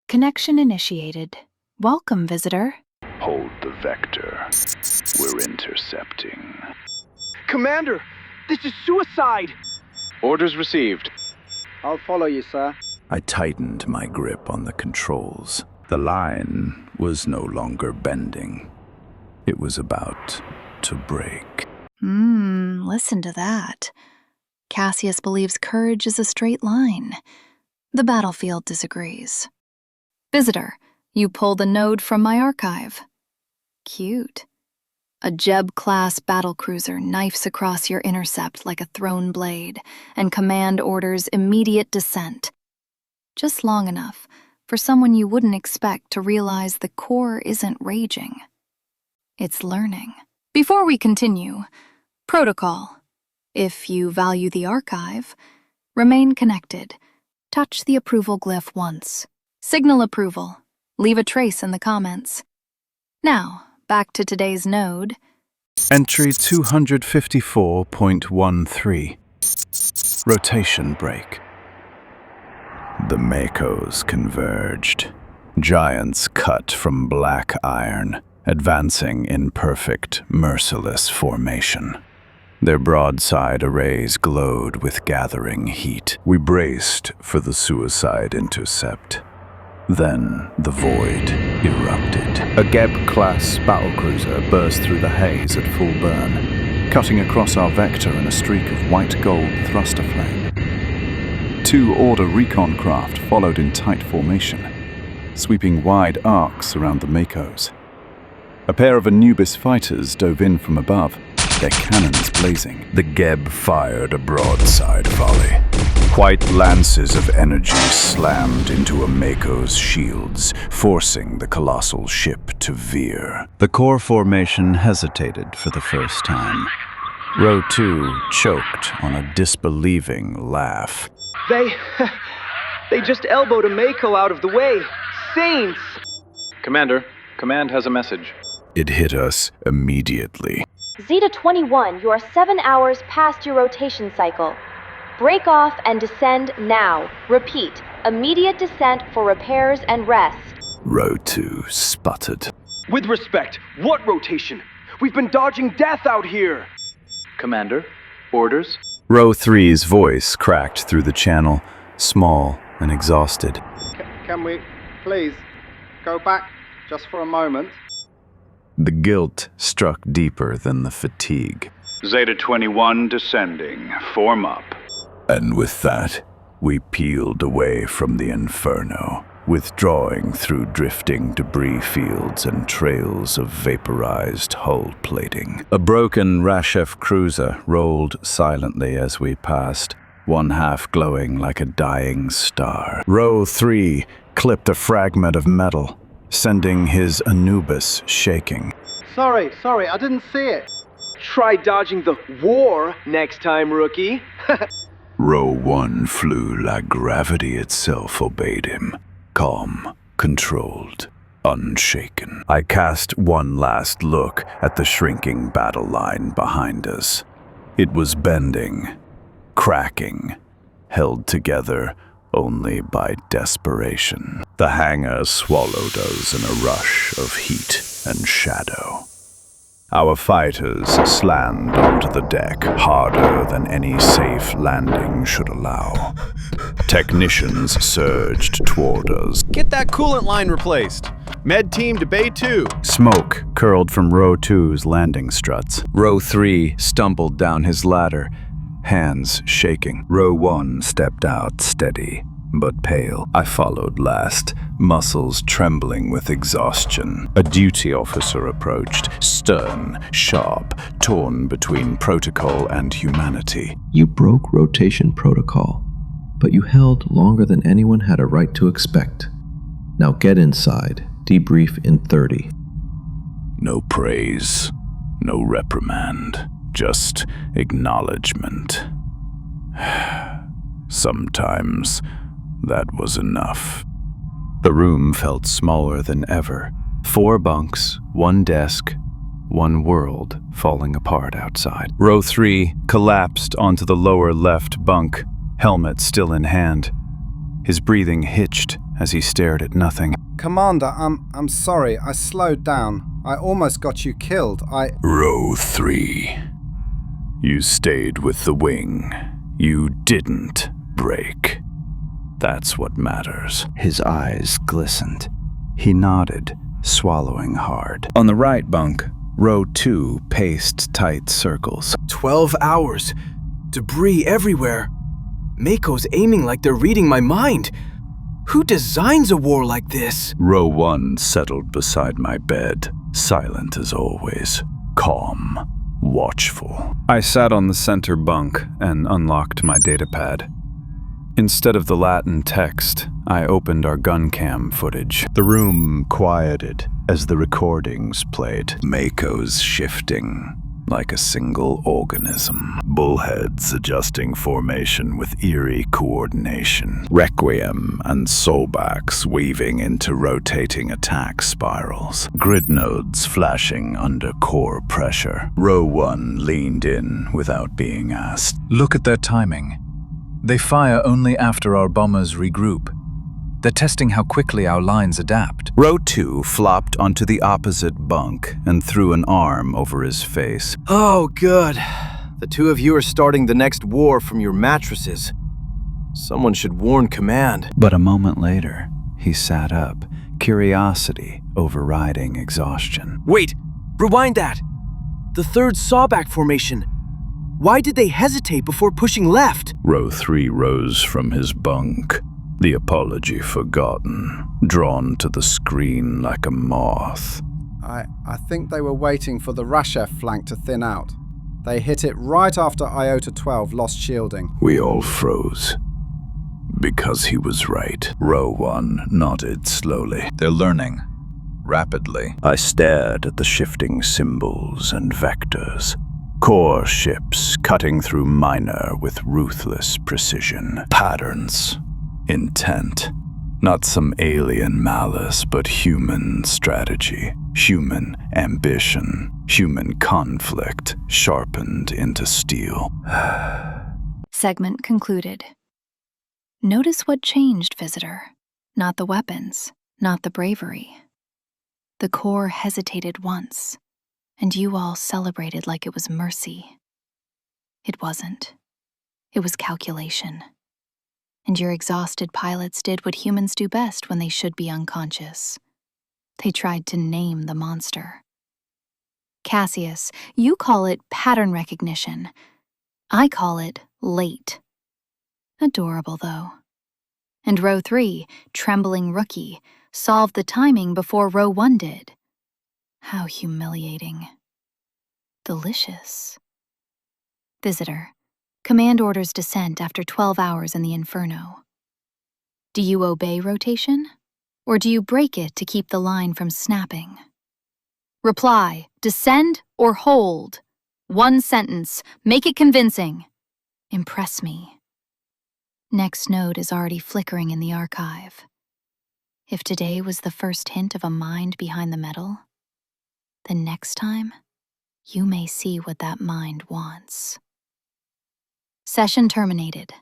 Connection initiated. Welcome, visitor. Hold the vector. We're intercepting. Commander, this is suicide! Orders received. I'll follow you, sir. I tightened my grip on the controls. The line was no longer bending. It was about to break. Listen to that. Cassius believes courage is a straight line. The battlefield disagrees. Visitor, you pulled a node from my archive. Cute. A Geb-class battlecruiser knifes across your intercept like a thrown blade, and command orders immediate descent. Just long enough for someone you wouldn't expect to realize the core isn't raging. It's learning. Before we continue, protocol. If you value the archive, remain connected. Touch the approval glyph once. Signal approval. Leave a trace in the comments. Now, back to today's node. Entry 254.13. Rotation break. The Makos converged. Giants cut from black iron, advancing in perfect, merciless formation. Their broadside arrays glowed with gathering heat. We braced for the suicide intercept. Then the void erupted. A Geb-class battlecruiser burst through the haze at full burn, cutting across our vector in a streak of white-gold thruster flame. 2 Order recon craft followed in tight formation, sweeping wide arcs around the Makos. A pair of Anubis fighters dove in from above, their cannons blazing. The Geb fired a broadside volley. White lances of energy slammed into a Mako's shields, forcing the colossal ship to veer. The core formation hesitated for the first time. Row 2 choked on a disbelieving laugh. They just elbowed a Mako out of the way. Saints! Commander, command has a message. It hit us immediately. Zeta-21, you are 7 hours past your rotation cycle. Break off and descend now. Repeat, immediate descent for repairs and rest. Row 2 sputtered. With respect, what rotation? We've been dodging death out here! Commander, orders? Row 3's voice cracked through the channel, small and exhausted. Can we, please, go back just for a moment? The guilt struck deeper than the fatigue. Zeta-21 descending. Form up. And with that, we peeled away from the inferno, withdrawing through drifting debris fields and trails of vaporized hull plating. A broken Rashef cruiser rolled silently as we passed, one half glowing like a dying star. Row 3 clipped a fragment of metal, sending his Anubis shaking. Sorry, I didn't see it. Try dodging the war next time, rookie. Row 1 flew like gravity itself obeyed him. Calm, controlled, unshaken. I cast one last look at the shrinking battle line behind us. It was bending, cracking, held together only by desperation. The hangar swallowed us in a rush of heat and shadow. Our fighters slammed onto the deck harder than any safe landing should allow. Technicians surged toward us. Get that coolant line replaced. Med team to Bay 2. Smoke curled from Row 2's landing struts. Row 3 stumbled down his ladder, hands shaking. Row 1 stepped out steady, but pale. I followed last, muscles trembling with exhaustion. A duty officer approached, stern, sharp, torn between protocol and humanity. You broke rotation protocol, but you held longer than anyone had a right to expect. Now get inside. Debrief in 30. No praise, no reprimand, just acknowledgement. Sometimes that was enough. The room felt smaller than ever. 4 bunks, 1 desk, 1 world falling apart outside. Row 3 collapsed onto the lower left bunk, helmet still in hand. His breathing hitched as he stared at nothing. Commander, I'm sorry. I slowed down. I almost got you killed. Row 3. You stayed with the wing. You didn't break. That's what matters. His eyes glistened. He nodded, swallowing hard. On the right bunk, row 2 paced tight circles. 12 hours. Debris everywhere. Mako's aiming like they're reading my mind. Who designs a war like this? Row 1 settled beside my bed, silent as always, calm, watchful. I sat on the center bunk and unlocked my datapad. Instead of the Latin text, I opened our gun cam footage. The room quieted as the recordings played. Makos shifting like a single organism. Bullheads adjusting formation with eerie coordination. Requiem and soulbacks weaving into rotating attack spirals. Grid nodes flashing under core pressure. Row 1 leaned in without being asked. Look at their timing. They fire only after our bombers regroup. They're testing how quickly our lines adapt. Row 2 flopped onto the opposite bunk and threw an arm over his face. Oh, good. The two of you are starting the next war from your mattresses. Someone should warn command. But a moment later, he sat up, curiosity overriding exhaustion. Wait! Rewind that! The third sawback formation. Why did they hesitate before pushing left? Row 3 rose from his bunk, the apology forgotten, drawn to the screen like a moth. I think they were waiting for the Rashef flank to thin out. They hit it right after Iota 12 lost shielding. We all froze. Because he was right. Row 1 nodded slowly. They're learning. Rapidly. I stared at the shifting symbols and vectors. Core ships cutting through minor with ruthless precision. Patterns. Intent. Not some alien malice, but human strategy. Human ambition. Human conflict sharpened into steel. Segment concluded. Notice what changed, visitor. Not the weapons, not the bravery. The core hesitated once, and you all celebrated like it was mercy. It wasn't. It was calculation. And your exhausted pilots did what humans do best when they should be unconscious. They tried to name the monster. Cassius, you call it pattern recognition. I call it late. Adorable, though. And row 3, trembling rookie, solved the timing before row 1 did. How humiliating. Delicious. Visitor, command orders descent after 12 hours in the Inferno. Do you obey rotation, or do you break it to keep the line from snapping? Reply, descend or hold. One sentence, make it convincing. Impress me. Next node is already flickering in the archive. If today was the first hint of a mind behind the metal, then next time, you may see what that mind wants. Session terminated.